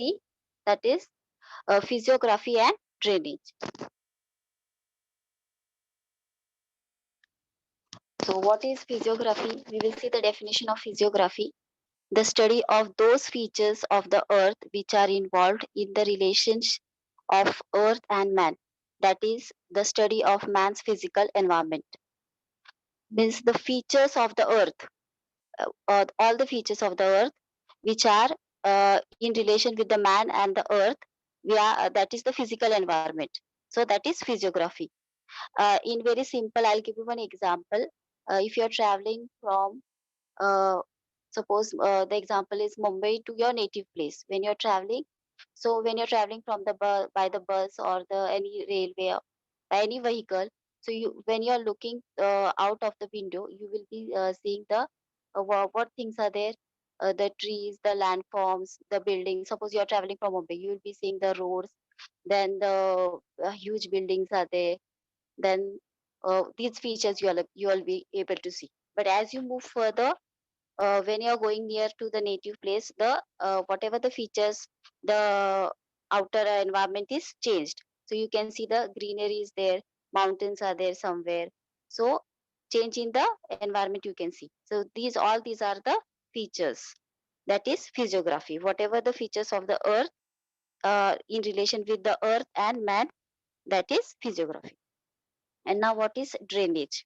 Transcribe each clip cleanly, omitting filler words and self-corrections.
see, that is physiography and drainage. So what is physiography? We will see the definition of physiography. The study of those features of the earth which are involved in the relations of earth and man. That is the study of man's physical environment. Means the features of the earth, all the features of the earth which are in relation with the man and the earth. That is the physical environment. So that is physiography. In very simple, I'll give you one example. If you're traveling from uh, suppose the example is Mumbai to your native place. When you're traveling, so when you're traveling from the by the bus or the any railway or by any vehicle, so you when you're looking out of the window, you will be seeing the what things are there, the trees, the landforms, the buildings. Suppose you're traveling from Mumbai, you will be seeing the roads, then the huge buildings are there, then these features you will be able to see. But as you move further, when you're going near to the native place, the whatever the features, the outer environment is changed. So you can see the greenery is there, mountains are there somewhere. So change in the environment you can see. So these are the features. That is physiography. Whatever the features of the earth in relation with the earth and man, that is physiography. And now what is drainage?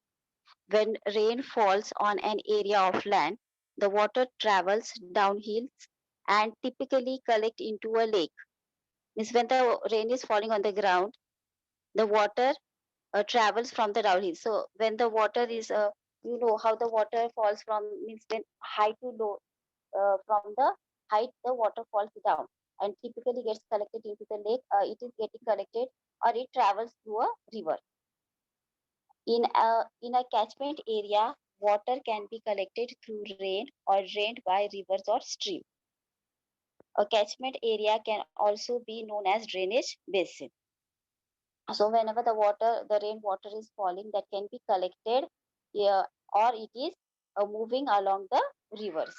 When rain falls on an area of land, the water travels downhill and typically collect into a lake. Means when the rain is falling on the ground, the water travels from the downhill. So when the water is, you know how the water falls from, means when high to low, from the height the water falls down and typically gets collected into the lake. It is getting collected or it travels through a river. In a catchment area, water can be collected through rain or drained by rivers or stream. A catchment area can also be known as drainage basin. So whenever the rainwater is falling, that can be collected here, or it is moving along the rivers.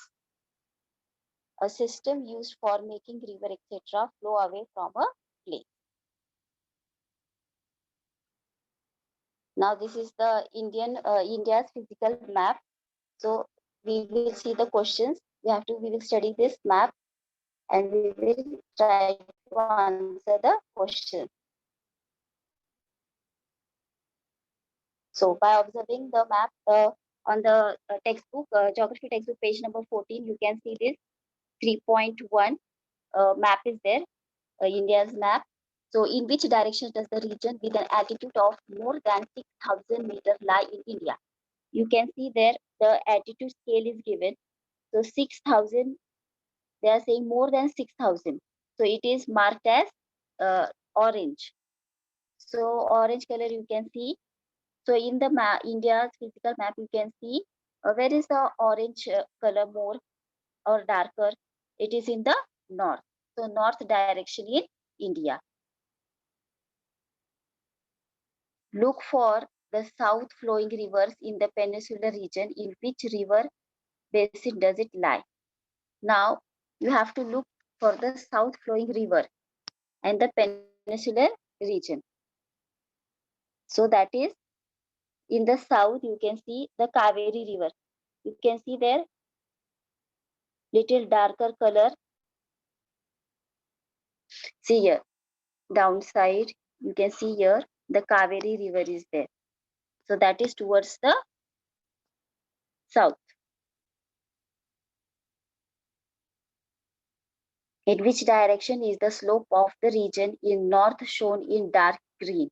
A system used for making river etc. flow away from a place. Now this is the India's physical map. So we will see the questions. We will study this map and we will try to answer the question. So by observing the map on the textbook, geography textbook, page number 14, you can see this 3.1 map is there, India's map. So in which direction does the region with an altitude of more than 6,000 meters lie in India? You can see there the altitude scale is given. So 6,000, they are saying more than 6,000. So it is marked as orange. So orange color you can see. So in the map, India's physical map, you can see where is the orange color more or darker? It is in the north. So north direction in India. Look for the south flowing rivers in the peninsular region. In which river basin does it lie? Now you have to look for the south flowing river and the peninsular region. So that is in the south, you can see the Kaveri river. You can see there little darker color. See here, downside, you can see here the Kaveri river is there. So that is towards the south. In which direction is the slope of the region in north shown in dark green?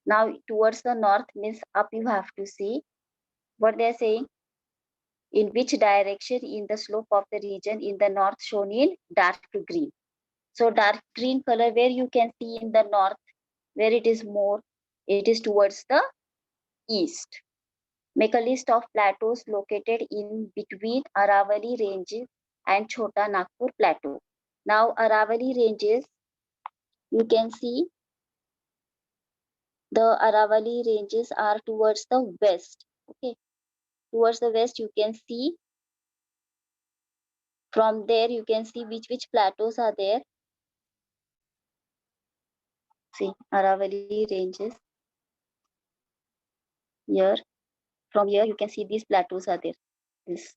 Now towards the north means up you have to see what they are saying. In which direction in the slope of the region in the north shown in dark green. So dark green color where you can see in the north, where it is more, it is towards the east. Make a list of plateaus located in between Aravali ranges and Chota Nagpur plateau. Now Aravali ranges, you can see the Aravali ranges are towards the west. Okay, towards the west you can see From there, you can see which plateaus are there. See, Aravalli ranges here. From here, you can see these plateaus are there. This.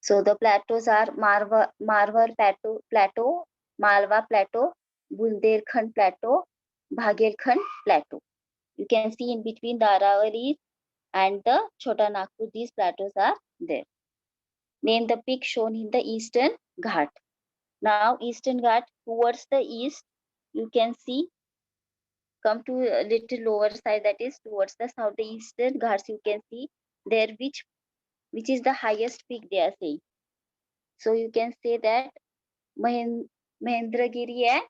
So the plateaus are Marwar Plateau, Malwa Plateau, Bundelkhand Plateau, Bhagelkhand Plateau. You can see in between the Aravallis and the Chota Nagpur, these plateaus are there. Name the peak shown in the Eastern Ghat. Now, Eastern Ghat towards the east, you can see, come to a little lower side, that is towards the south, the Eastern Ghats, you can see there which is the highest peak they are saying. So you can say that Mahendragiri and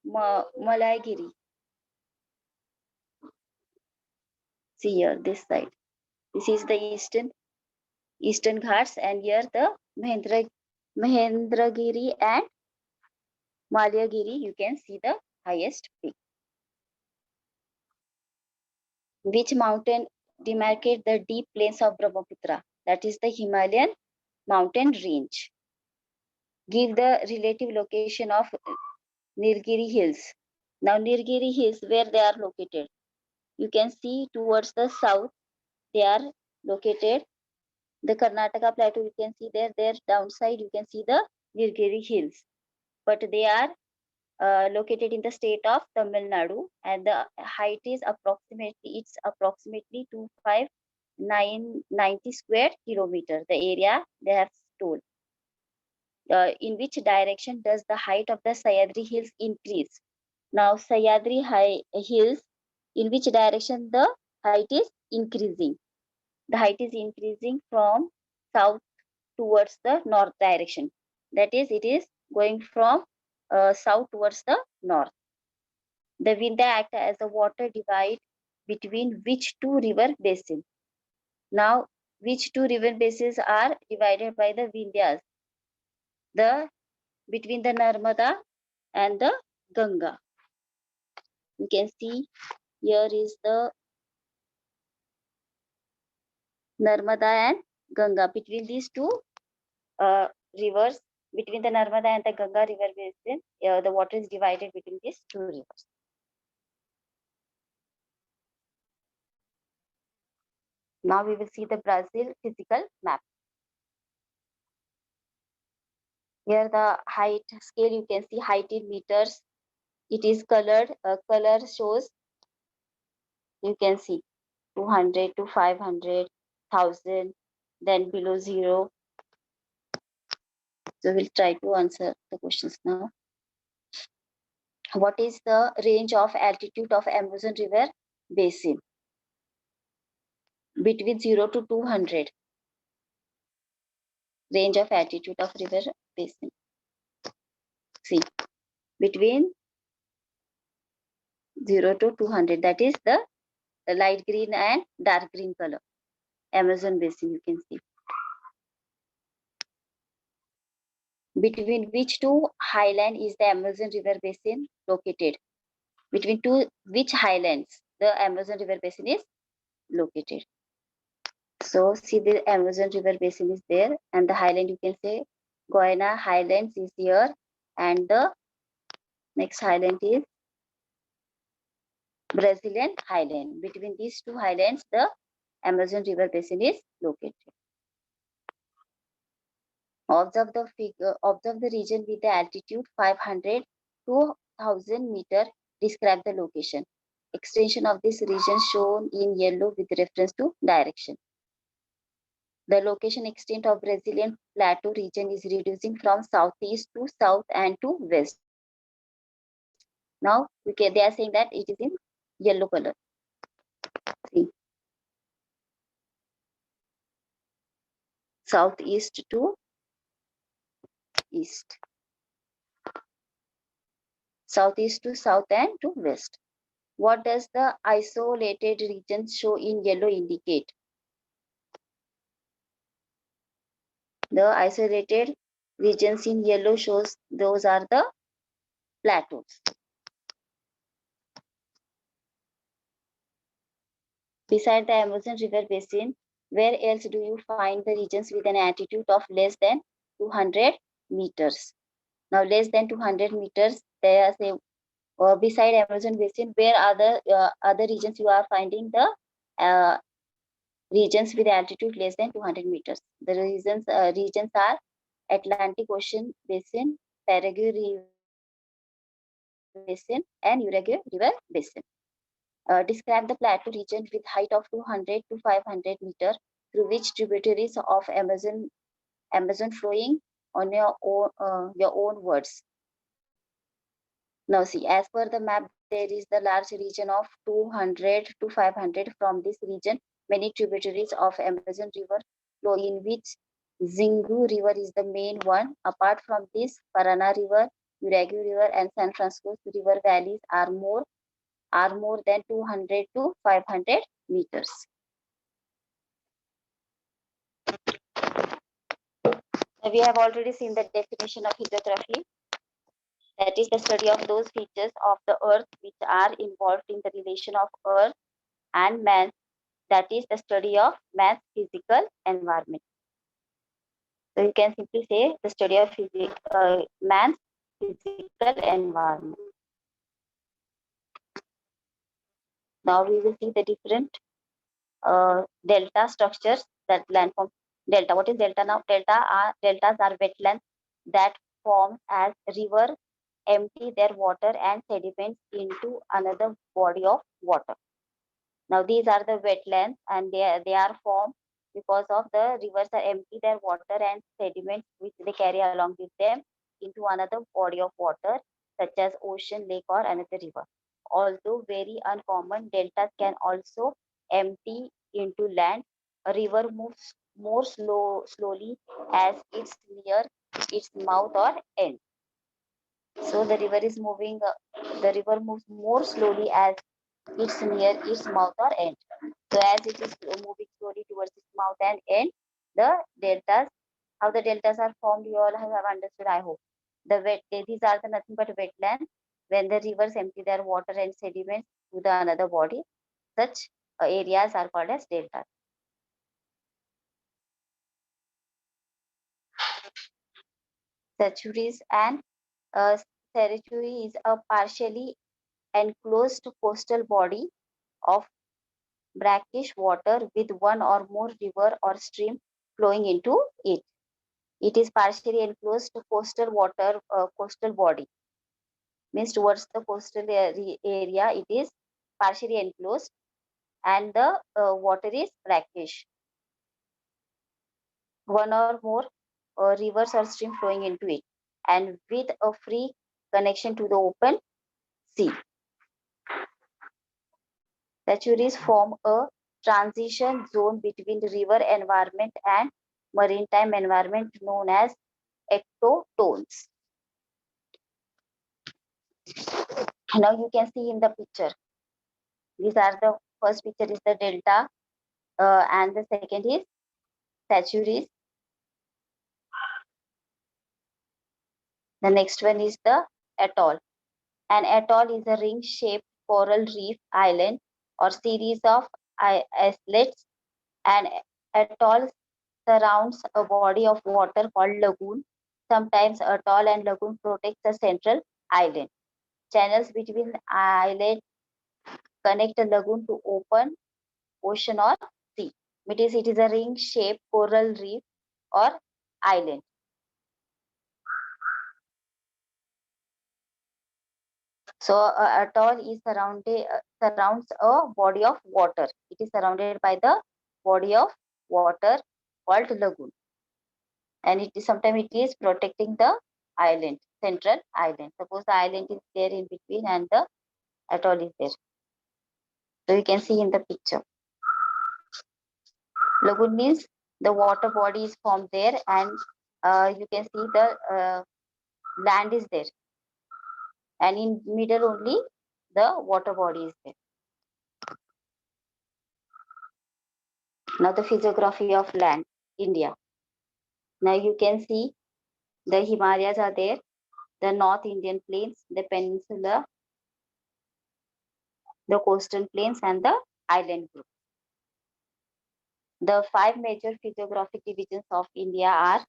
Malaygiri. See here, this side. This is the Eastern Ghats, and here the Mahendragiri and Malayagiri, you can see the highest peak. Which mountain demarcate the deep plains of Brahmaputra? That is the Himalayan mountain range. Give the relative location of Nilgiri Hills. Now Nilgiri Hills, where they are located? You can see towards the south, they are located. The Karnataka plateau, you can see there, their downside, you can see the Nilgiri Hills. But they are located in the state of Tamil Nadu, and the height is approximately 25990 square kilometer. The area they have told. In which direction does the height of the Sahyadri Hills increase? Now Sahyadri Hills, in which direction the height is increasing? The height is increasing from south towards the north direction. That is, it is going from south towards the north. The Vindhya acts as a water divide between which two river basins? Now, which two river basins are divided by the Vindhyas? Between the Narmada and the Ganga. You can see here is the Narmada and Ganga. Between these two rivers, between the Narmada and the Ganga river basin, the water is divided between these two rivers. Now we will see the Brazil physical map. Here the height scale, you can see height in meters. It is colored. Color shows, you can see 200 to 500, 1000, then below 0. So we'll try to answer the questions now. What is the range of altitude of Amazon River basin? Between 0 to 200. Range of altitude of river basin. See, between 0 to 200. That is the light green and dark green color. Amazon basin, you can see. Between which two highland is the Amazon River basin located? Between which highlands the Amazon River basin is located? So see, the Amazon River basin is there, and the highland, you can say Guiana Highlands is here, and the next highland is Brazilian highland. Between these two highlands, the Amazon River basin is located. Observe the figure. Observe the region with the altitude 500 to 1000 meter. Describe the location. Extension of this region shown in yellow with reference to direction. The location extent of Brazilian plateau region is reducing from southeast to south and to west. Now they are saying that it is in yellow color. See. Southeast to east. Southeast to south and to west. What does the isolated region show in yellow indicate? The isolated regions in yellow shows those are the plateaus. Beside the Amazon River basin, Where else do you find the regions with an altitude of less than 200 meters? Now, less than 200 meters, there is a beside Amazon basin. Where are the other regions you are finding the uh, regions with altitude less than 200 meters? The regions are Atlantic Ocean basin, Paraguay River basin, and Uruguay River basin. Describe the plateau region with height of 200 to 500 meter through which tributaries of Amazon flowing on your own words. Now see, as per the map, there is the large region of 200 to 500. From this region, many tributaries of Amazon River flow, in which Xingu River is the main one. Apart from this, Parana River, Uruguay River, and San Francisco River valleys are more than 200 to 500 meters. We have already seen the definition of hydrography. That is the study of those features of the earth which are involved in the relation of earth and man. That is the study of man's physical environment. So you can simply say the study of man's physical environment. Now we will see the different delta structures that land form. Delta. What is delta now? Deltas are wetlands that form as river empty their water and sediments into another body of water. Now these are the wetlands, and they are formed because of the rivers are empty their water and sediments which they carry along with them into another body of water, such as ocean, lake, or another river. Although very uncommon, deltas can also empty into land. A river moves more slowly as it's near its mouth or end. So the river is moving. The river moves more slowly as it's near its mouth or end. So as it is moving slowly towards its mouth and end, the deltas, how the deltas are formed, you all have understood, I hope. These are the nothing but wetlands when the rivers empty their water and sediments to the another body. Such areas are called as deltas. Sachuries and territory is a partially enclosed coastal body of brackish water with one or more river or stream flowing into it. It is partially enclosed coastal body. Means towards the coastal area, it is partially enclosed, and the water is brackish. One or more rivers or stream flowing into it, and with a free connection to the open sea. Estuaries form a transition zone between the river environment and maritime environment known as ectotones. Now you can see in the picture. These are the first picture is the delta, and the second is estuaries. The next one is the atoll. An atoll is a ring-shaped coral reef island or series of islets. An atoll surrounds a body of water called lagoon. Sometimes atoll and lagoon protects a central island. Channels between islands connect a lagoon to open ocean or sea. It is a ring-shaped coral reef or island. So atoll is surrounds a body of water. It is surrounded by the body of water called lagoon, and it is sometimes it is protecting the island, central island. Suppose the island is there in between and the atoll is there. So you can see in the picture. Lagoon means the water body is formed there, and you can see the land is there, and in middle only the water body is there. Now the physiography of land, India. Now you can see the Himalayas are there, the North Indian plains, the peninsula, the coastal plains, and the island group. The five major physiographic divisions of India are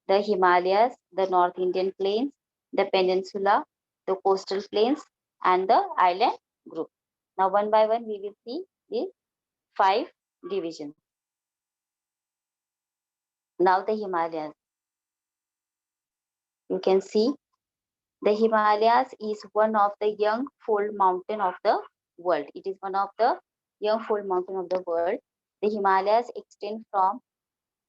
the Himalayas, the North Indian plains, the peninsula, the coastal plains, and the island group. Now, one by one, we will see the five divisions. Now, the Himalayas. You can see the Himalayas is one of the young fold mountain of the world. It is one of the young fold mountain of the world. The Himalayas extend from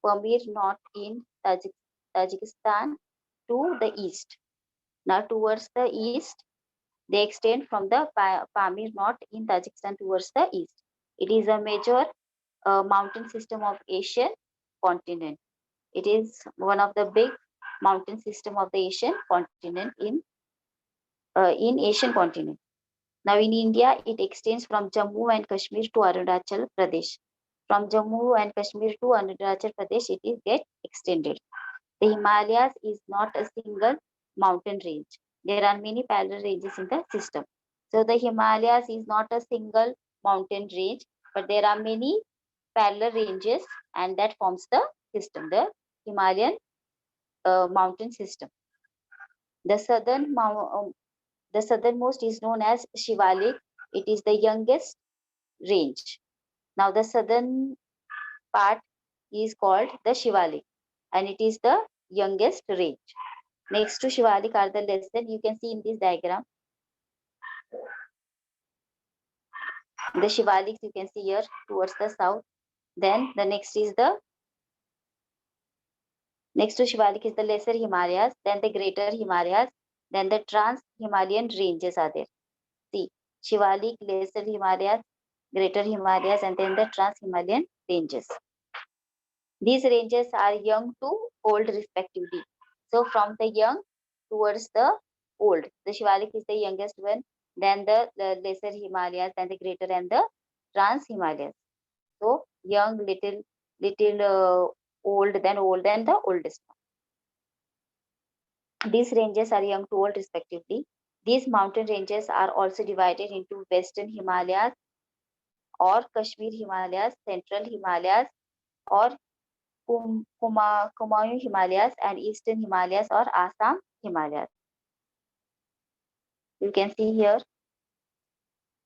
Pamir North in Tajikistan to the east. Now towards the east, they extend from the Pamir North in Tajikistan towards the east. It is a major mountain system of Asian continent. It is one of the big mountain system of the Asian continent in Asian continent. Now in India, it extends from Jammu and Kashmir to Arunachal Pradesh. From Jammu and Kashmir to Arunachal Pradesh, it is get extended. The Himalayas is not a single mountain range. There are many parallel ranges in the system. So the Himalayas is not a single mountain range, but there are many parallel ranges, and that forms the system, the Himalayan mountain system. The the southernmost is known as Shivalik. It is the youngest range. Now the southern part is called the Shivalik, and it is the youngest range. Next to Shivalik are the lesser. You can see in this diagram. The Shivaliks you can see here towards the south. Then the next to Shivalik is the lesser Himalayas, then the greater Himalayas, then the trans-Himalayan ranges are there. See, Shivalik, lesser Himalayas, greater Himalayas, and then the trans-Himalayan ranges. These ranges are young to old respectively. So from the young towards the old, the Shivalik is the youngest one, then the lesser Himalayas, then the greater and the trans Himalayas. So young, little old, then the oldest one. These ranges are young to old respectively. These mountain ranges are also divided into Western Himalayas or Kashmir Himalayas, Central Himalayas, or Kumaon Himalayas, and Eastern Himalayas or Assam Himalayas. You can see here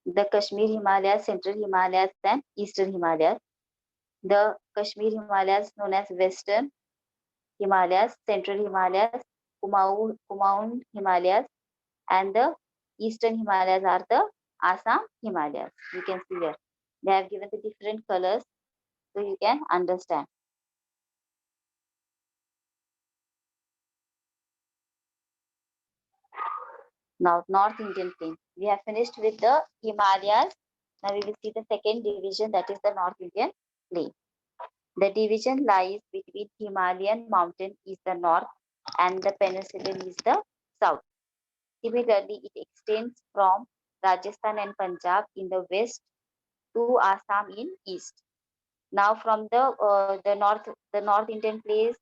the Kashmir Himalayas, Central Himalayas, and Eastern Himalayas. The Kashmir Himalayas known as Western Himalayas, Central Himalayas, Kumaon Himalayas, and the Eastern Himalayas are the Assam Himalayas. You can see here. They have given the different colors so you can understand. Now, North Indian Plain. We have finished with the Himalayas. Now we will see the second division, that is the North Indian Plain. The division lies between Himalayan mountain is the north and the peninsula is the south. Similarly, it extends from Rajasthan and Punjab in the west to Assam in east. Now, from the North Indian plains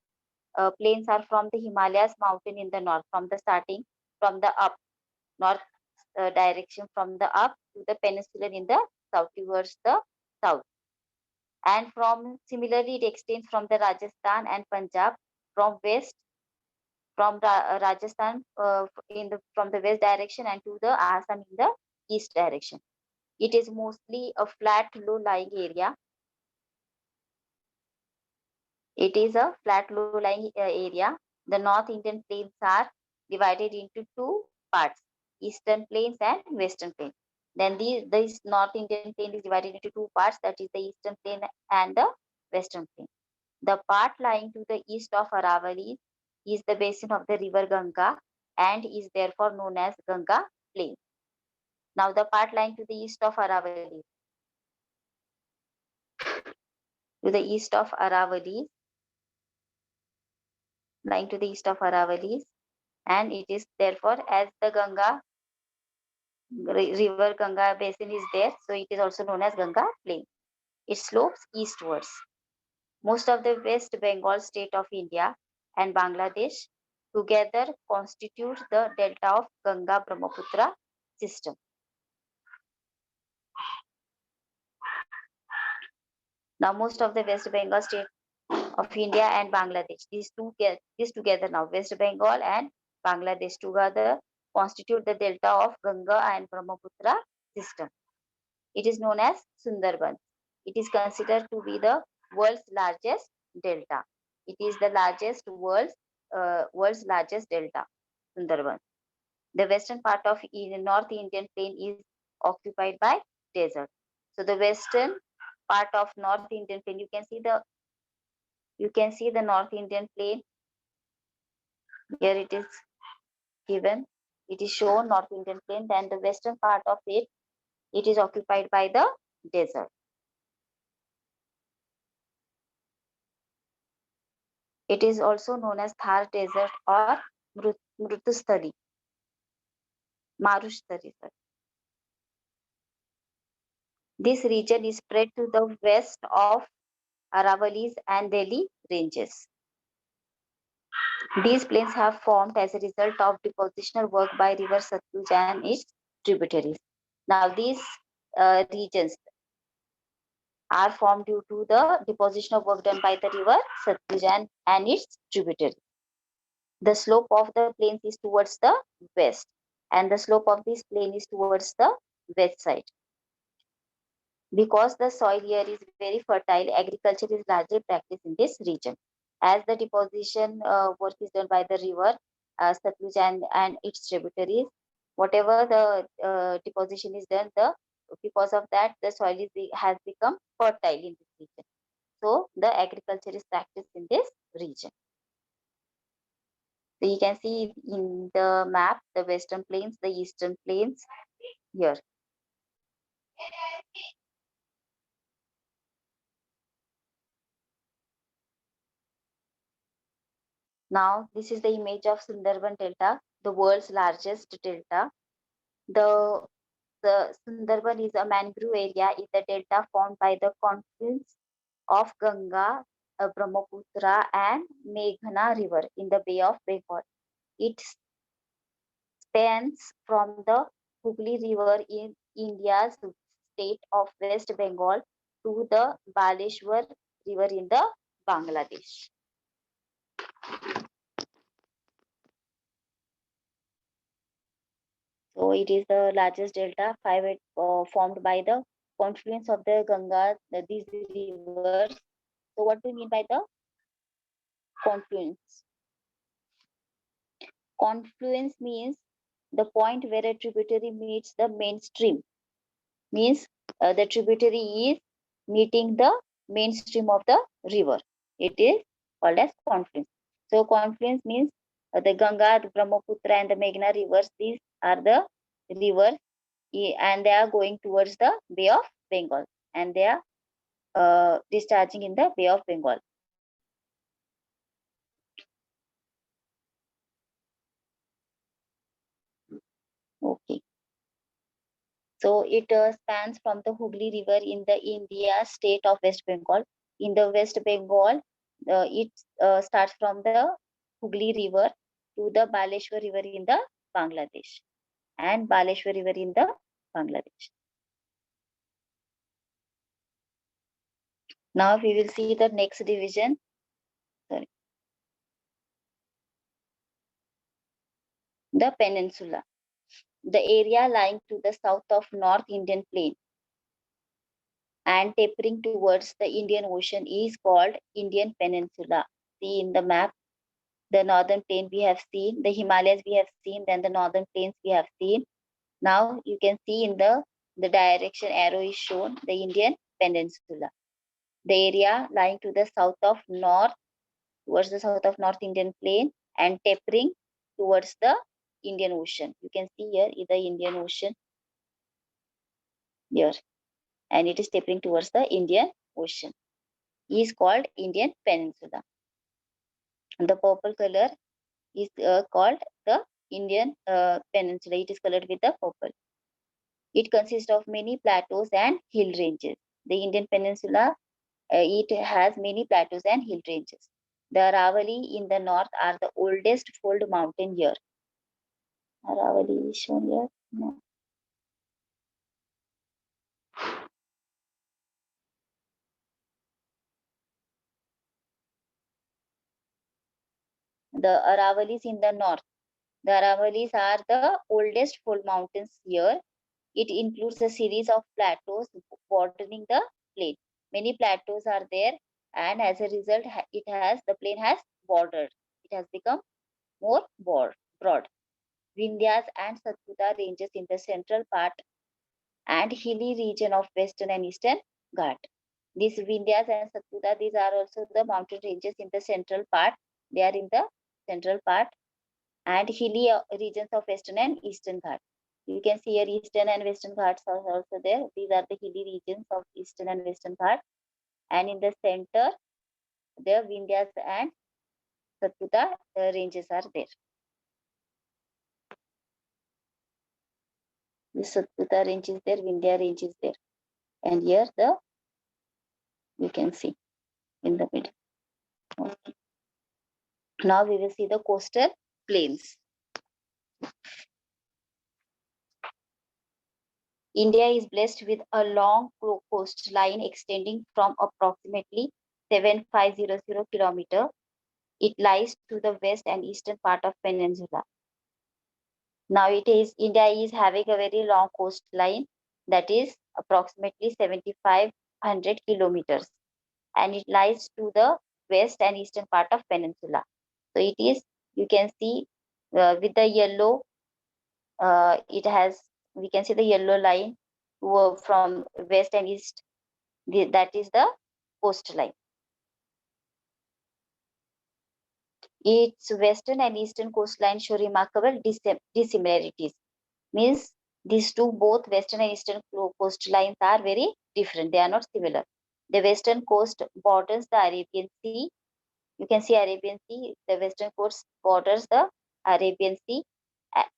are from the Himalayas mountain in the north, from the starting from the up north direction, from the up to the peninsula in the south towards the south. And from similarly, it extends from the Rajasthan and Punjab from west, from Rajasthan from the west direction and to the Assam in the east direction. It is mostly a flat, low-lying area. It is a flat, low-lying area. The North Indian plains are divided into two parts: Eastern plains and Western plains. Then this North Indian plain is divided into two parts, that is the Eastern plain and the Western plain. The part lying to the east of Aravalli is the basin of the river Ganga and is therefore known as Ganga Plain. Now the part lying to the east of Aravalli, lying to the east of Aravalli, and it is therefore, as the river Ganga basin is there, so it is also known as Ganga Plain. It slopes eastwards. Most of the West Bengal state of India and Bangladesh together constitute the delta of Ganga Brahmaputra system. Now most of the West Bengal state of India and Bangladesh, these together now, West Bengal and Bangladesh together constitute the delta of Ganga and Brahmaputra system. It is known as Sundarbans. It is considered to be the world's largest delta. It is the world's largest delta, Sundarbans. The western part of North Indian plain is occupied by desert. So the western part of North Indian plain, you can see the North Indian plain. Here it is given. It is shown North Indian plain. Then the western part of it is occupied by the desert. It is also known as Thar Desert or Mrutusthali, Marushtari. This region is spread to the west of Aravallis and Delhi ranges. These plains have formed as a result of depositional work by river Satluj and its tributaries. Now these regions are formed due to the deposition of work done by the river Satluj and its tributaries. The slope of the plains is towards the west, and the slope of this plain is towards the west side. Because the soil here is very fertile, agriculture is largely practiced in this region. As the deposition work is done by the river Satluj and its tributaries, whatever the deposition is done, because of that the soil has become fertile in this region. So the agriculture is practiced in this region. So you can see in the map the western plains, the eastern plains here. Now this is the image of Sundarban Delta, the world's largest delta. The, the Sundarban is a mangrove area in the delta formed by the confluence of Ganga, Brahmaputra and Meghna river in the Bay of Bengal. It spans from the Hooghly river in India's state of West Bengal to the Baleshwar river in the Bangladesh. So it is the largest delta formed by the confluence of the Ganga, these rivers. So what do you mean by the confluence? Confluence means the point where a tributary meets the main stream. Means the tributary is meeting the mainstream of the river. It is called as confluence. So confluence means the Ganga, the Brahmaputra and the Meghna rivers. These are the rivers and they are going towards the Bay of Bengal and they are discharging in the Bay of Bengal. Okay. So it spans from the Hooghly River in the India state of West Bengal. In the West Bengal, it starts from the Hooghly River to the Baleshwar River in the Bangladesh and Baleshwar River in the Bangladesh. Now we will see the next division. Sorry. The peninsula. The area lying to the south of North Indian Plain and tapering towards the Indian Ocean is called Indian Peninsula. See in the map, the northern plain we have seen, the Himalayas we have seen, then the northern plains we have seen. Now you can see in the direction arrow is shown, the Indian Peninsula. The area lying to the south of North, towards the south of North Indian Plain and tapering towards the Indian Ocean. You can see here is the Indian Ocean here and it is tapering towards the Indian Ocean. Is called Indian Peninsula. And the purple color is called the Indian Peninsula. It is colored with the purple. It consists of many plateaus and hill ranges. The Indian Peninsula, it has many plateaus and hill ranges. The Aravalli in the north are the oldest fold mountain here. Aravalli is shown here. No. The Aravalis in the north. The Aravalis are the oldest fold mountains here. It includes a series of plateaus bordering the plain. Many plateaus are there, and as a result, the plain has bordered. It has become more broad. Vindhyas and Satputa ranges in the central part and hilly region of western and eastern Ghat. These Vindhyas and Satputa, these are also the mountain ranges in the central part. They are in the central part and hilly regions of western and eastern Ghat. You can see here eastern and western Ghats are also there. These are the hilly regions of eastern and western Ghat. And in the center, the Vindhyas and Satputa ranges are there. The Satputa range is there, Vindhya range is there. And here you can see in the middle. Okay. Now we will see the coastal plains. India is blessed with a long coastline extending from approximately 7500 km. It lies to the west and eastern part of peninsula. Now India is having a very long coastline that is approximately 7500 kilometers, and it lies to the west and eastern part of peninsula. So it is, you can see with the yellow, we can see the yellow line from west and east. That is the coastline. Its western and eastern coastline show remarkable dissimilarities. Means these two, both western and eastern coastlines are very different. They are not similar. The western coast borders the Arabian Sea. You can see Arabian Sea. The western coast borders the Arabian Sea.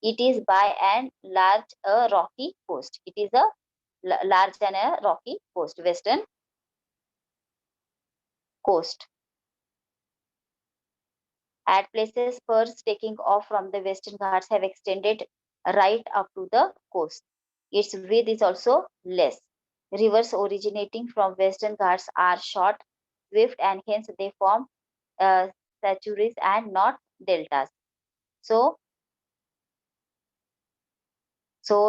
It is by and large a rocky coast. It is a large and a rocky coast, western coast. At places, spurs taking off from the Western Ghats have extended right up to the coast. Its width is also less. Rivers originating from Western Ghats are short, swift, and hence they form estuaries and not deltas. So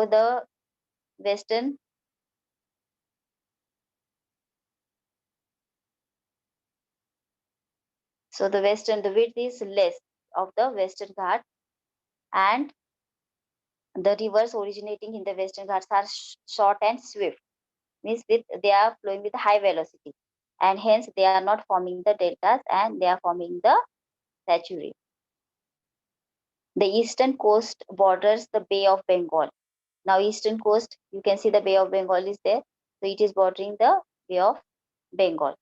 the western the width is less of the Western Ghats, and the rivers originating in the Western Ghats are short and swift. Means they are flowing with high velocity, and hence they are not forming the deltas and they are forming the estuary. The eastern coast borders the Bay of Bengal. Now eastern coast, you can see the Bay of Bengal is there. So it is bordering the Bay of Bengal.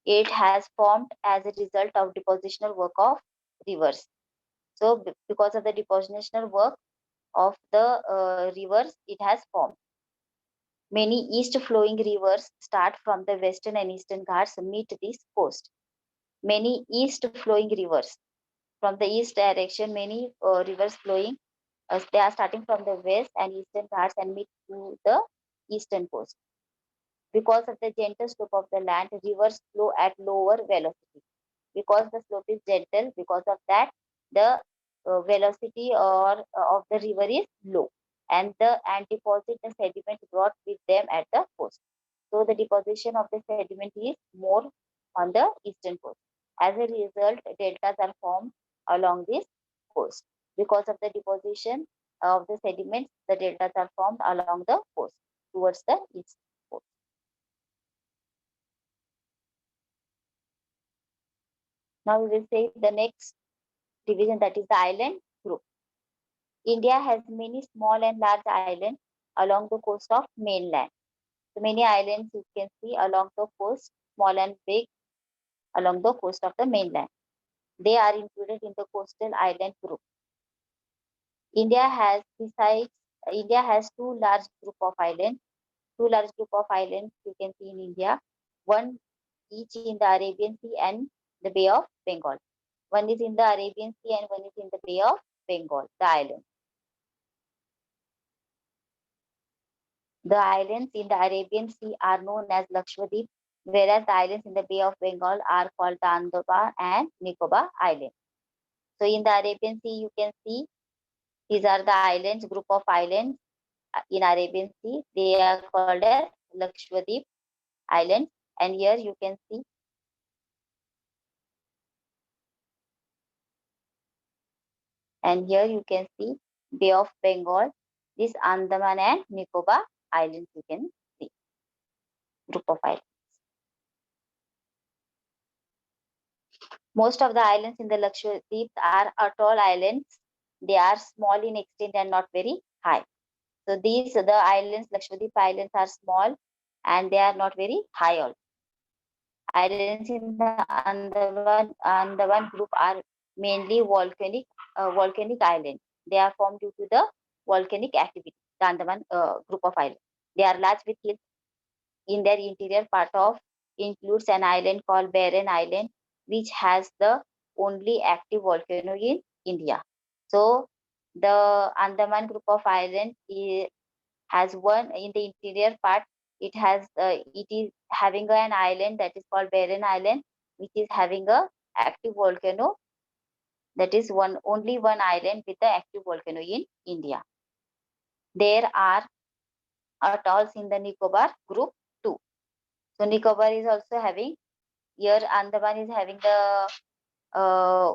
It has formed as a result of depositional work of rivers. So because of the depositional work of the rivers, it has formed. Many east-flowing rivers start from the western and eastern Ghats meet this coast. Many east-flowing rivers from the east direction, many rivers flowing, they are starting from the west and eastern Ghats and meet to the eastern coast. Because of the gentle slope of the land, rivers flow at lower velocity. Because the slope is gentle, because of that, the velocity of the river is low, and deposit the sediment brought with them at the coast. So the deposition of the sediment is more on the eastern coast. As a result, deltas are formed along this coast. Because of the deposition of the sediments, the deltas are formed along the coast towards the east coast. Now we will say the next division, that is the island group. India has many small and large islands along the coast of mainland. So many islands you can see along the coast, small and big, along the coast of the mainland. They are included in the coastal island group. India has two large group of islands. Two large group of islands you can see in India. One each in the Arabian Sea and the Bay of Bengal. One is in the Arabian Sea and one is in the Bay of Bengal, the island. The islands in the Arabian Sea are known as Lakshadweep, whereas the islands in the Bay of Bengal are called the Andaman and Nicobar Islands. So in the Arabian Sea, you can see these are the islands, group of islands in Arabian Sea. They are called as Lakshadweep Islands. And here you can see Bay of Bengal, this Andaman and Nicobar Islands you can see, group of islands. Most of the islands in the Lakshadweep are atoll islands. They are small in extent and not very high. So these the islands, Lakshadweep Islands, are small and they are not very high also. Islands in the Andaman group are mainly volcanic islands. They are formed due to the volcanic activity. The Andaman group of islands. They are large with hills in their interior part of includes an island called Barren Island, which has the only active volcano in India. So the Andaman group of islands has one in the interior part. It is having an island that is called Barren Island, which is having a active volcano. That is only one island with the active volcano in India. There are atolls in the Nicobar group too. So Nicobar is also having, here Andaman is having the uh,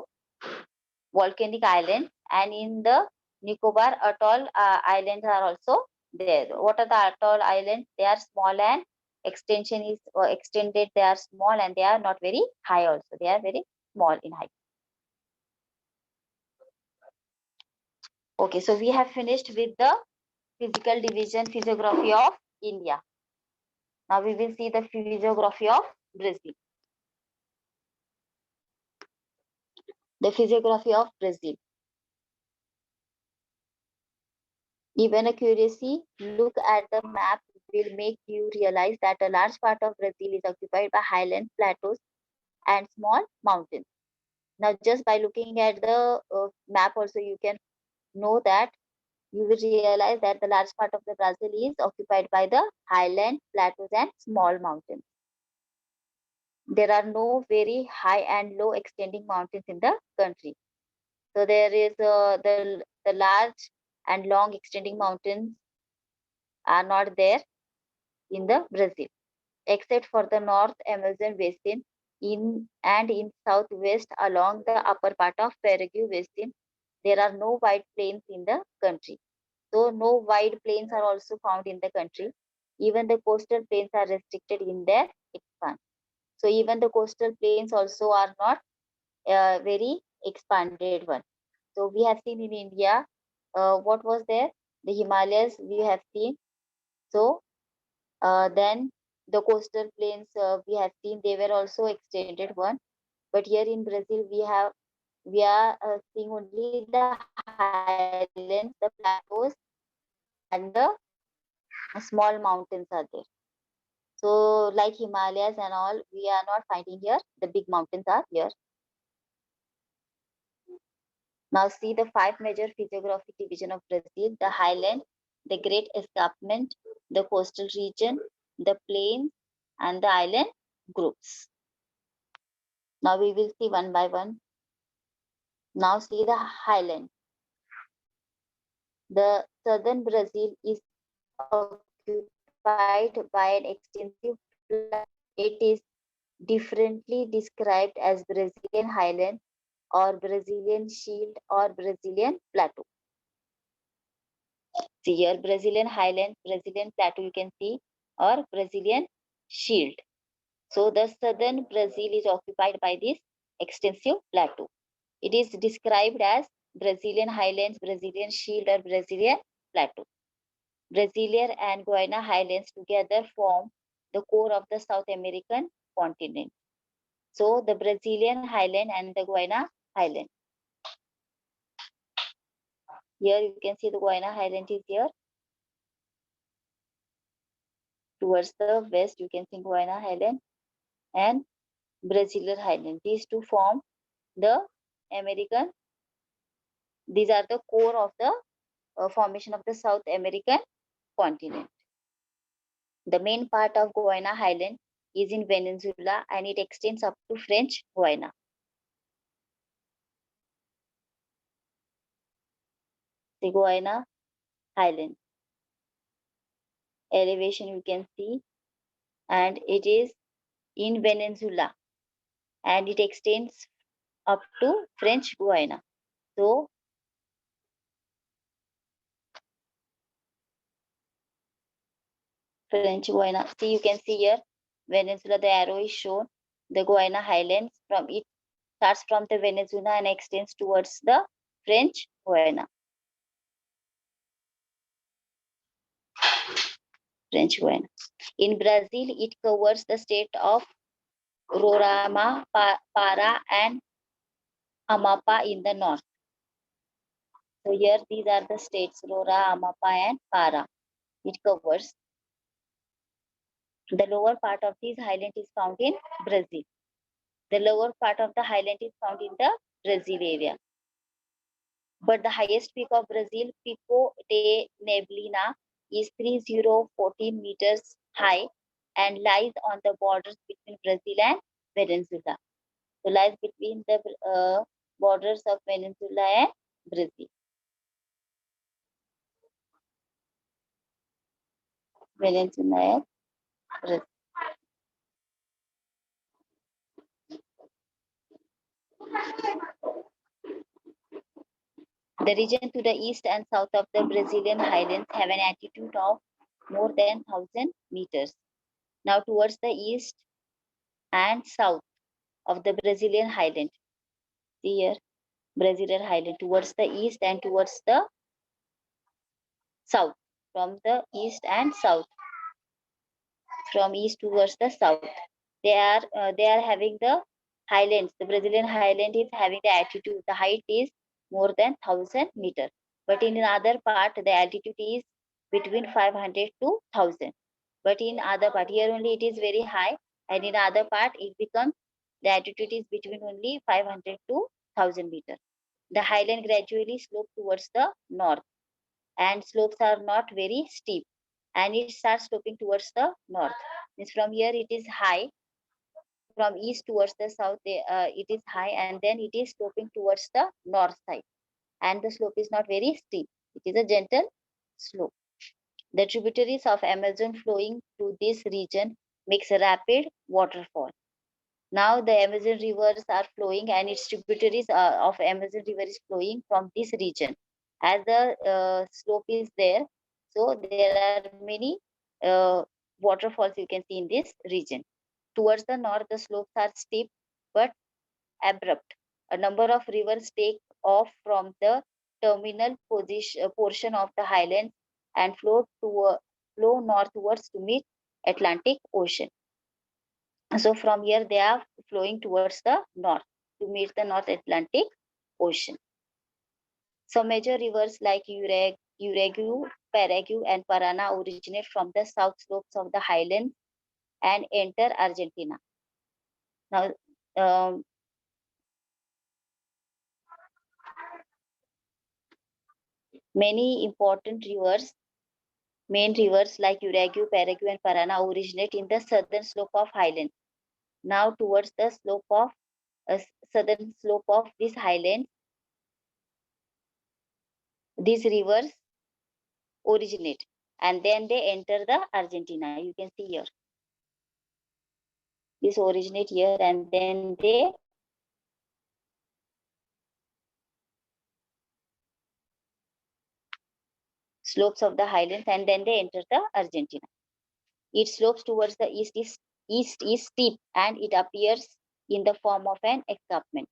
volcanic island, and in the Nicobar atoll islands are also there. What are the atoll islands? They are small and extension is extended. They are small and they are not very high also. They are very small in height. Okay, so we have finished with the physical division, physiography of India. Now we will see the physiography of Brazil. The physiography of Brazil. Even accuracy, look at the map will make you realize that a large part of Brazil is occupied by highland plateaus and small mountains. Now, just by looking at the map also, you can know that you will realize that the large part of the Brazil is occupied by the highland plateaus and small mountains. There are no very high and low extending mountains in the country. So there is the large and long extending mountains are not there in the Brazil, except for the North Amazon basin in southwest along the upper part of Paraguay basin. There are no wide plains in the country. So no wide plains are also found in the country. Even the coastal plains are restricted in their expanse. So even the coastal plains also are not very expanded one. So we have seen in India, what was there? The Himalayas we have seen. So then the coastal plains we have seen, they were also extended one. But here in Brazil we are seeing only the highlands, the plateaus, and the small mountains are there. So like Himalayas and all, we are not finding here. The big mountains are here. Now see the 5 major physiographic division of Brazil: the highland, the great escarpment, the coastal region, the plains, and the island groups. Now we will see one by one. Now see the highland. The southern Brazil is occupied by an extensive plain. It is differently described as Brazilian highland or Brazilian shield or Brazilian plateau. See here, Brazilian highland, Brazilian plateau you can see, or Brazilian shield. So the southern Brazil is occupied by this extensive plateau. It is described as Brazilian highlands, Brazilian shield, or Brazilian plateau. Brazilian and Guiana highlands together form the core of the South American continent. So the Brazilian highland and the Guiana highland. Here you can see the Guiana highland is here. Towards the west, you can see Guiana highland and Brazilian highland. These two form the American. These are the core of the formation of the South American continent. The main part of Guiana highland is in Venezuela and it extends up to French Guiana. the Guiana Highlands. Elevation you can see, and it is in Venezuela, and it extends up to French Guiana. So French Guiana. See, you can see here Venezuela. The arrow is shown. The Guiana Highlands from it starts from the Venezuela and extends towards the French Guiana. French Guiana. In Brazil, it covers the state of Roraima, Para, and Amapá in the north. So here these are the states Roraima, Amapá, and Para. It covers. The lower part of this highland is found in Brazil. The lower part of the highland is found in the Brazil area. But the highest peak of Brazil, Pico de Neblina, is 3014 meters high and lies on the borders between Brazil and Venezuela. So lies between the borders of Venezuela and Brazil. Venezuela and Brazil. The region to the east and south of the Brazilian highlands have an altitude of more than 1000 meters. Now towards the east and south of the Brazilian highland. See here, Brazilian highland towards the east and towards the south. From the east and south. From east towards the south. They are having the highlands. The Brazilian highland is having the altitude. The height is more than 1000 meters. But in another part, the altitude is between 500 to 1000. But in other part, here only it is very high, and in other part, it becomes the altitude is between only 500 to 1000 meters. The highland gradually slopes towards the north, and slopes are not very steep, and it starts sloping towards the north. Means from here it is high, from east towards the south, it is high, and then it is sloping towards the north side, and the slope is not very steep. It is a gentle slope. The tributaries of Amazon flowing through this region makes a rapid waterfall. Now the Amazon rivers are flowing, and its tributaries of Amazon river is flowing from this region. As the slope is there, so there are many waterfalls you can see in this region. Towards the north, the slopes are steep but abrupt. A number of rivers take off from the terminal portion of the highlands and flow northwards to meet Atlantic Ocean. So from here they are flowing towards the north to meet the North Atlantic Ocean. Some major rivers like Uruguay, Paraguay, and Parana originate from the south slopes of the highlands and enter Argentina. Now, many important rivers, main rivers like Uruguay, Paraguay, and Parana originate in the southern slope of highlands. Now towards the slope of southern slope of this highlands, these rivers originate, and then they enter the Argentina. You can see here. This originate here, and then they slopes of the highlands, and then they enter the Argentina. It slopes towards the east is steep, and it appears in the form of an escarpment.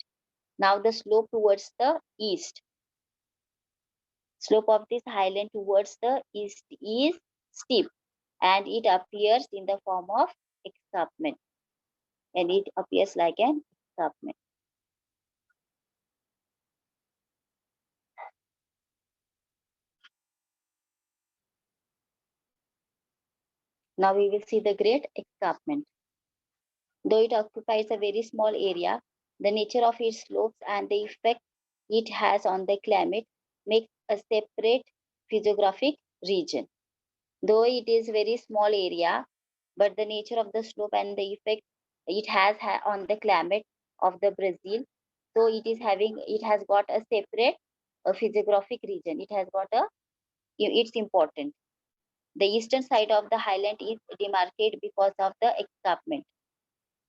Now the slope towards the east, slope of this highland towards the east is steep, and it appears in the form of escarpment, and it appears like an escarpment. Now we will see the Great Escarpment. Though it occupies a very small area, the nature of its slopes and the effect it has on the climate make a separate physiographic region. Though it is very small area, but the nature of the slope and the effect it has on the climate of the Brazil, so it has got a separate a physiographic region. It has got it's important. The eastern side of the highland is demarcated because of the escarpment.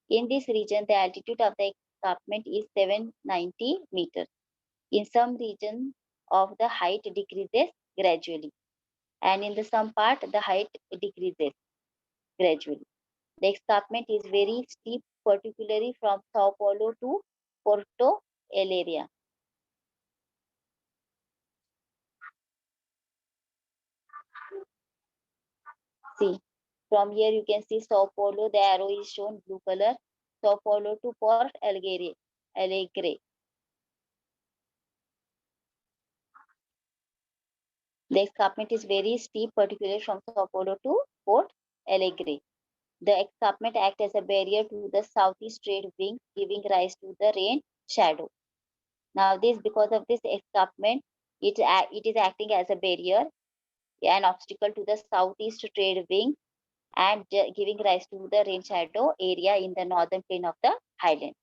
In this region, the altitude of the escarpment is 790 meters. In some regions of the height decreases gradually, and in the some part the height decreases gradually. The escarpment is very steep, particularly from Sao Paulo to Porto Alegre. See, from here you can see Sao Paulo, the arrow is shown blue color. Sao Paulo to Port Alegre. The escarpment is very steep, particularly from Sao Paulo to Port Alegre. The escarpment acts as a barrier to the southeast trade winds, giving rise to the rain shadow. Now, because of this escarpment, it is acting as a barrier, an obstacle to the southeast trade wing, and giving rise to the rain shadow area in the northern plain of the highland.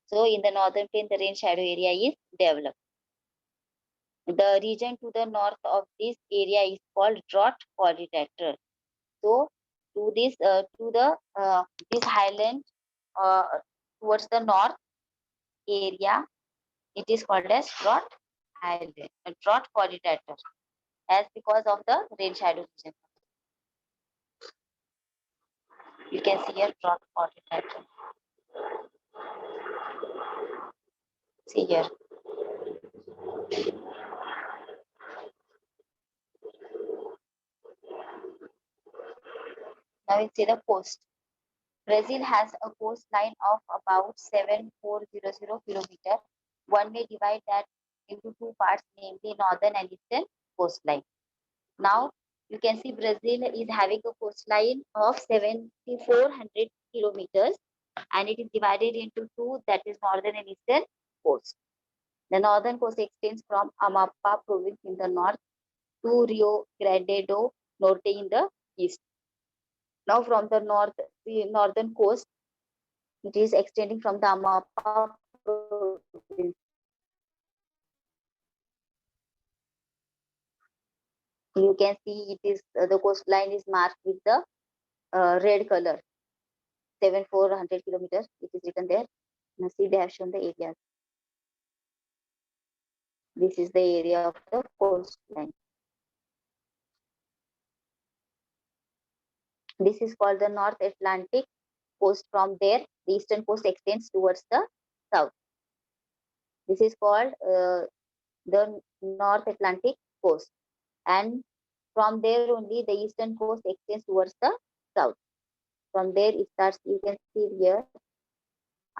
So, in the northern plain, the rain shadow area is developed. The region to the north of this area is called drought polylateral. So, to this highland uh, towards the north area, it is called as drought highland, drought polylateral, as because of the rain shadow region. You can see here drought polylateral. See here. Now we see the coast. Brazil has a coastline of about 7,400 kilometers. One may divide that into two parts, namely northern and eastern coastline. Now you can see Brazil is having a coastline of 7,400 kilometers, and it is divided into two, that is northern and eastern coast. The northern coast extends from Amapá province in the north to Rio Grande do Norte in the east. Now from the northern coast, it is extending from the Amapá province. You can see it is the coastline is marked with the red color, 7,400 kilometers. It is written there. Now see, they have shown the areas. This is the area of the coastline. This is called the North Atlantic coast. From there, the eastern coast extends towards the south. This is called the North Atlantic coast, and from there only the eastern coast extends towards the south. From there it starts. You can see here,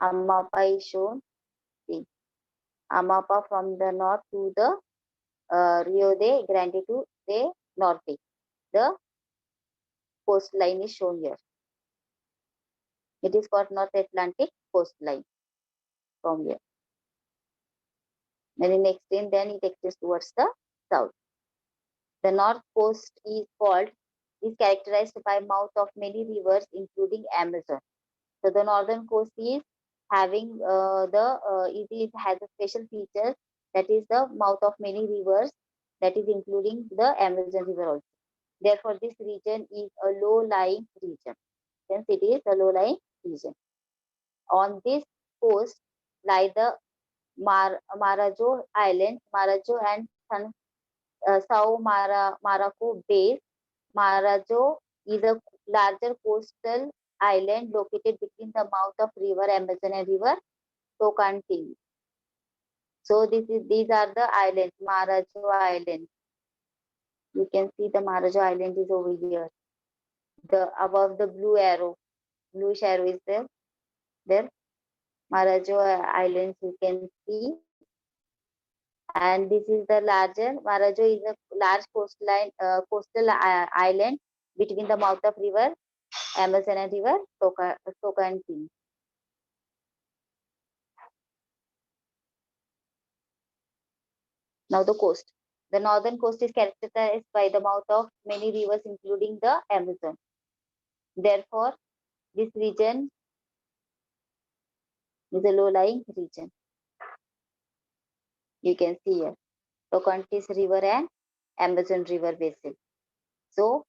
Amapá is shown. See, Amapá from the north to the Rio de Grande to the Norte. The coastline is shown here. It is called North Atlantic coastline from here. Then it extends towards the south. The north coast is characterized by mouth of many rivers, including Amazon. So the northern coast is having it has a special feature, that is the mouth of many rivers, that is including the Amazon river also. Therefore, this region is a low-lying region. Hence, it is a low-lying region. On this coast lie the Marajo Island, Marajo and Sao Maraco Base. Marajo is a larger coastal island located between the mouth of river Amazon and river Tocantins. So these are the islands, Marajo Island. You can see the Marajo Island is over here. The above the bluish arrow is there. There, Marajo Islands you can see. And this is the larger. Marajo is a large coastal island between the mouth of river Amazon and river Tocantins. Now the coast. The northern coast is characterized by the mouth of many rivers, including the Amazon. Therefore, this region is a low-lying region. You can see here Tocantins River and Amazon River basin. So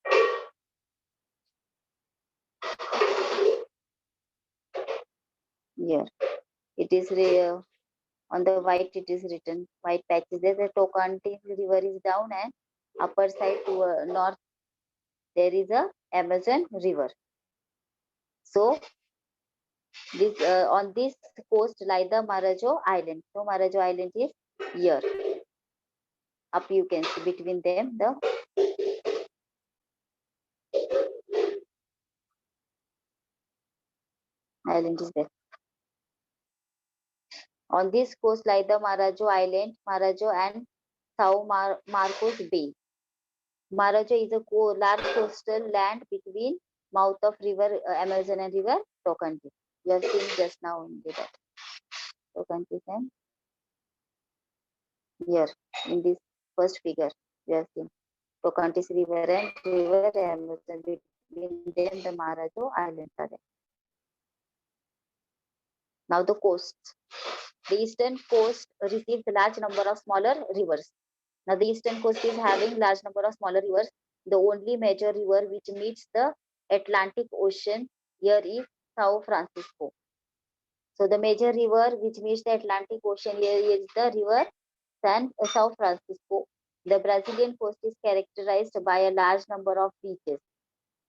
here it is on the white it is written white patches. There's a Tocantins River is down and upper side to north there is a Amazon River. So this on this coast lie the Marajo Island. So Marajo Island is here. Up you can see between them the island is there. On this coast lie the Marajo Island, Marajo and Marcos Bay. Marajo is a large coastal land between mouth of river Amazon and river Tocantins. You have seen just now in the Tocantins and here in this first figure you have seen Tocantins river and river Amazon, between them the Marajo Islands are there. Now the coasts. The eastern coast receives a large number of smaller rivers. Now the eastern coast is having large number of smaller rivers. The only major river which meets the Atlantic Ocean here is São Francisco. So the major river which meets the Atlantic Ocean here is the river São Francisco. The Brazilian coast is characterized by a large number of beaches.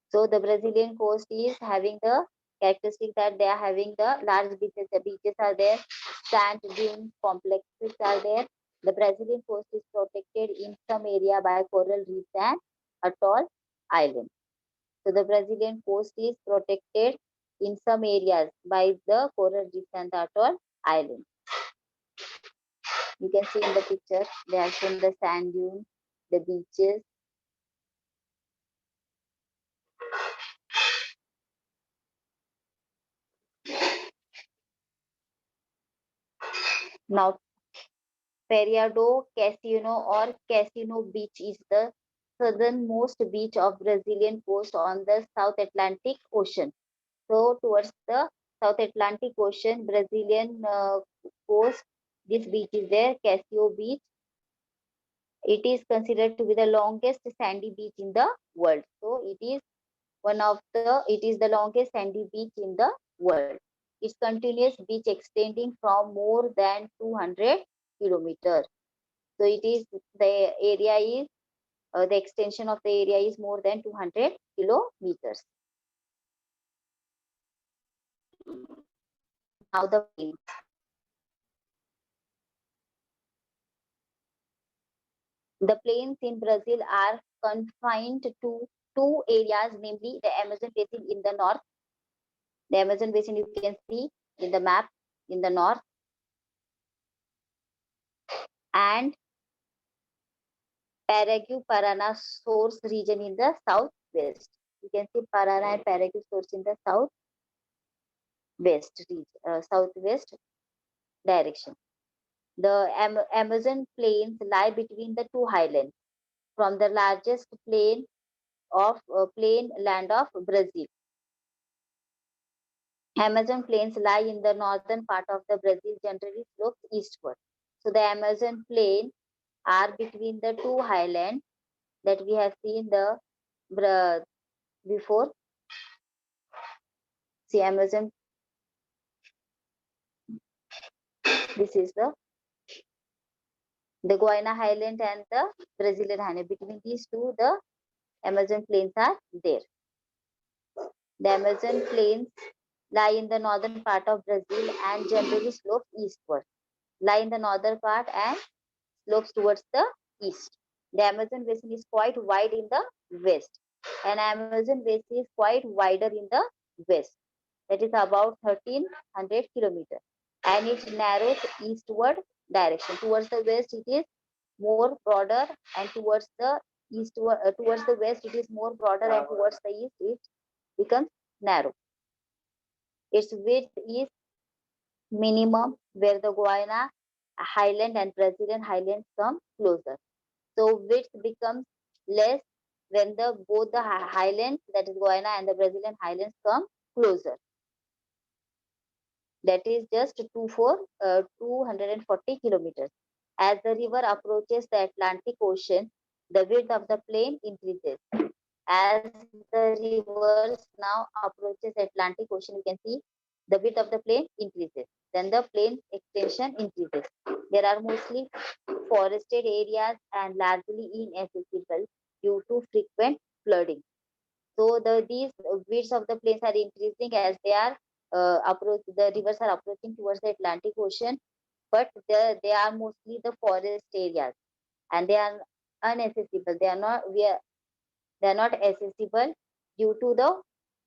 So the Brazilian coast is having the characteristic that they are having the large beaches. The beaches are there, sand dune complexes are there. The Brazilian coast is protected in some area by coral reefs and atoll islands. So the Brazilian coast is protected in some areas by the coral reefs and the atoll islands. You can see in the picture, they have shown the sand dunes, the beaches. Now, Feriado Casino or Casino Beach is the southernmost beach of Brazilian coast on the South Atlantic Ocean. So towards the South Atlantic Ocean, Brazilian coast, this beach is there, Casio Beach. It is considered to be the longest sandy beach in the world. So it is the longest sandy beach in the world. Its continuous beach extending from more than 200 kilometers. So it is the area is the extension of the area is more than 200 kilometers. Now the plains. The plains in Brazil are confined to two areas, namely the Amazon basin in the north. The Amazon basin you can see in the map in the north, and Paraguay-Paraná source region in the southwest. You can see Paraná and Paraguay source in the southwest direction. The Amazon plains lie between the two highlands from the largest plain land of Brazil. Amazon plains lie in the northern part of the Brazil, generally slopes eastward. So the Amazon plain are between the two highlands that we have seen before. See Amazon. This is the Guiana Highland and the Brazilian Highland. Between these two, the Amazon plains are there. The Amazon plains lie in the northern part of Brazil and generally slopes eastward. Lie in the northern part and slopes towards the east. The Amazon basin is quite wide in the west, and Amazon basin is quite wider in the west. That is about 1300 kilometers, and it narrows eastward direction. Towards the west, it is more broader, and towards the towards the west, it is more broader, and towards the east, it becomes narrow. Its width is minimum where the Guiana Highland and Brazilian Highlands come closer. So width becomes less when both the highlands, that is Guiana and the Brazilian Highlands, come closer. That is just 240 kilometers. As the river approaches the Atlantic Ocean, the width of the plain increases. As the rivers now approaches Atlantic Ocean, you can see the width of the plain increases. Then the plain extension increases. There are mostly forested areas and largely inaccessible due to frequent flooding. So these widths of the plains are increasing as they are the rivers are approaching towards the Atlantic Ocean, but they are mostly the forest areas and they are unaccessible. They are not accessible due to the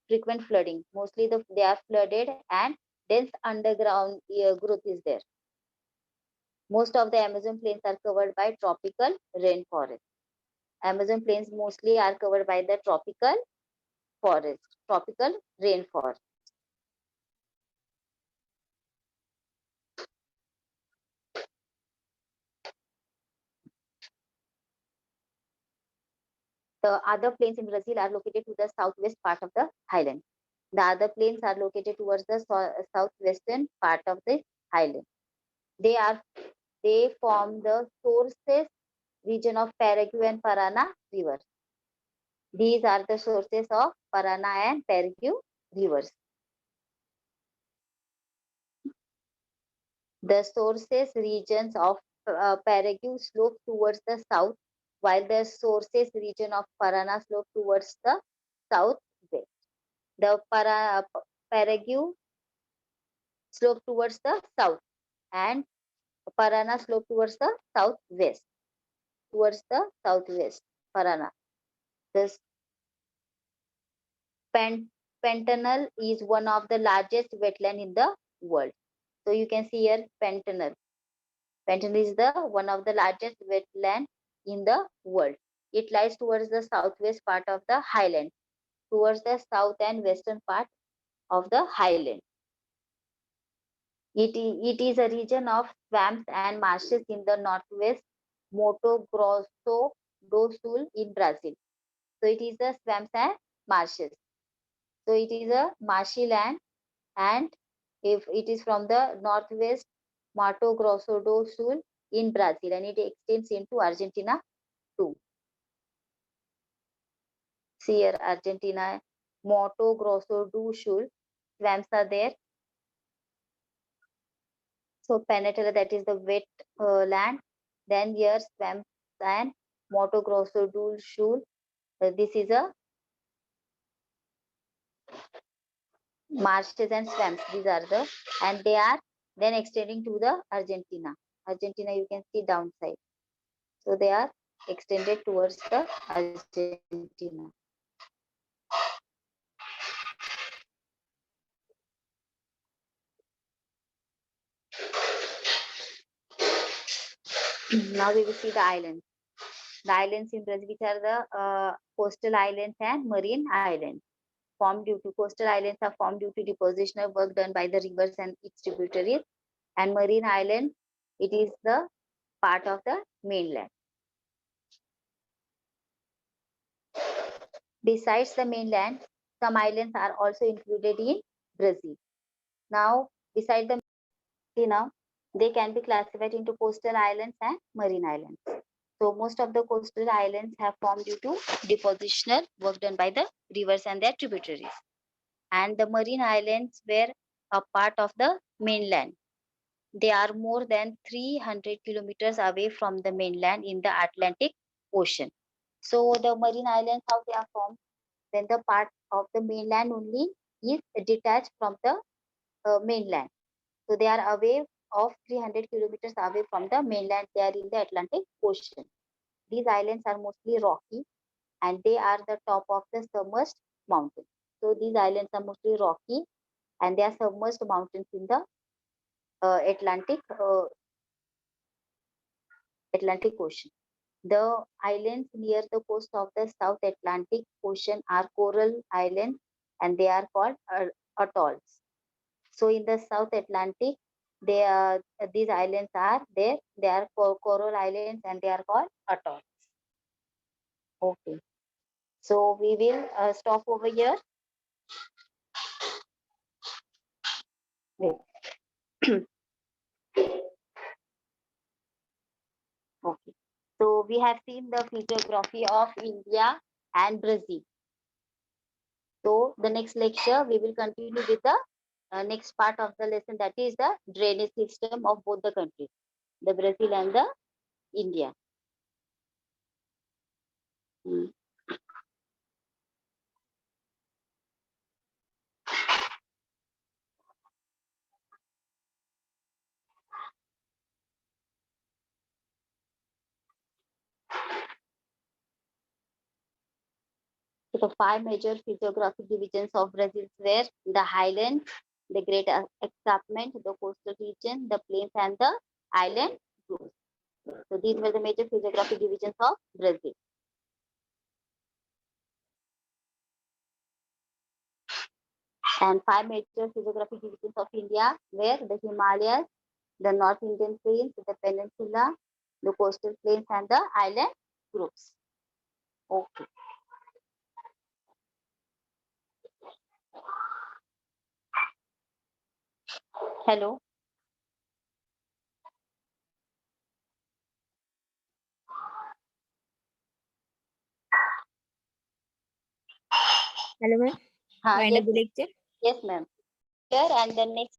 frequent flooding. Mostly they are flooded and dense underground growth is there. Most of the Amazon plains are covered by tropical rainforest. Amazon plains mostly are covered by the tropical rainforest. The other plains in Brazil are located to the southwest part of the highland. The other plains are located towards the southwestern part of the highland. They are they form the sources region of Paraguay and Parana rivers. These are the sources of Parana and Paraguay rivers. The sources regions of Paraguay slope towards the south, while the sources region of Parana slope towards the southwest. The Paraguay slope towards the south and Parana slope towards the southwest. Towards the southwest, Parana. This Pantanal is one of the largest wetland in the world. So you can see here Pantanal. Pantanal is the one of the largest wetland in the world. It lies towards the southwest part of the highland, towards the south and western part of the highland. It is a region of swamps and marshes in the northwest Mato Grosso do Sul in Brazil. So it is the swamps and marshes. So it is a marshy land, and if it is from the northwest Mato Grosso do Sul in Brazil, and it extends into Argentina too. See here, Argentina, Mato Grosso do Sul, swamps are there. So Penetella, that is the wet land. Then here swamps and Mato Grosso do Sul. This is a marshes and swamps. These are the, and they are then extending to the Argentina. Argentina, you can see downside. So they are extended towards the Argentina. Now we will see the islands. The islands in Brazil, which are the coastal islands and marine islands. Formed due to coastal islands are formed due to depositional work done by the rivers and its tributaries. And marine island, it is the part of the mainland. Besides the mainland, some islands are also included in Brazil. Now, beside the now, they can be classified into coastal islands and marine islands. So most of the coastal islands have formed due to depositional work done by the rivers and their tributaries. And the marine islands were a part of the mainland. They are more than 300 kilometers away from the mainland in the Atlantic Ocean. So the marine islands, how they are formed? When the part of the mainland only is detached from the mainland. So they are away of 300 kilometers away from the mainland. They are in the Atlantic Ocean. These islands are mostly rocky and they are the top of the submerged mountains. So these islands are mostly rocky and they are submerged mountains in the Atlantic Ocean. The islands near the coast of the South Atlantic Ocean are coral islands and they are called atolls. So in the South Atlantic, these islands are there. They are coral islands and they are called atolls. Okay. So we will stop over here. Wait. So we have seen the physiography of India and Brazil. So the next lecture we will continue with the next part of the lesson, that is the drainage system of both the countries, the Brazil and the India. Mm. So the five major physiographic divisions of Brazil were the highlands, the great escarpment, the coastal region, the plains, and the island groups. So these were the major physiographic divisions of Brazil. And five major physiographic divisions of India were the Himalayas, the North Indian plains, the peninsula, the coastal plains, and the island groups. Okay. Hello. Hello, ma'am. Huh, Wind yes, up the lecture. yes, ma'am. Here and the next